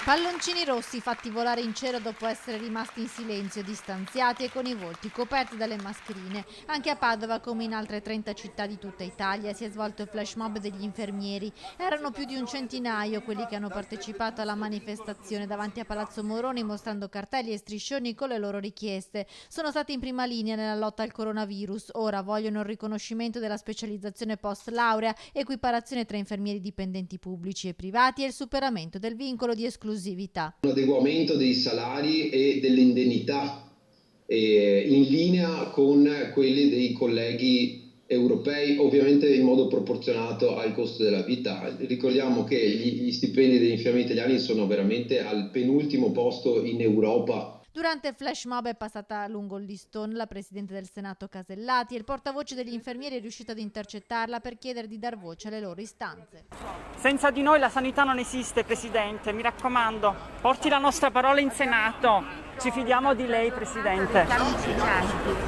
Palloncini rossi fatti volare in cielo dopo essere rimasti in silenzio, distanziati e con i volti coperti dalle mascherine. Anche a Padova, come in altre 30 città di tutta Italia, si è svolto il flash mob degli infermieri. Erano più di un centinaio quelli che hanno partecipato alla manifestazione davanti a Palazzo Moroni, mostrando cartelli e striscioni con le loro richieste. Sono stati in prima linea nella lotta al coronavirus. Ora vogliono il riconoscimento della specializzazione post laurea, equiparazione tra infermieri dipendenti pubblici e privati e il superamento del vincolo di esclusività. Un adeguamento dei salari e delle indennità in linea con quelli dei colleghi europei, ovviamente in modo proporzionato al costo della vita. Ricordiamo che gli stipendi degli infermieri italiani sono veramente al penultimo posto in Europa. Durante il flash mob è passata lungo il listone la Presidente del Senato Casellati e il portavoce degli infermieri è riuscito ad intercettarla per chiedere di dar voce alle loro istanze. Senza di noi la sanità non esiste, Presidente, mi raccomando, porti la nostra parola in Senato, ci fidiamo di lei, Presidente.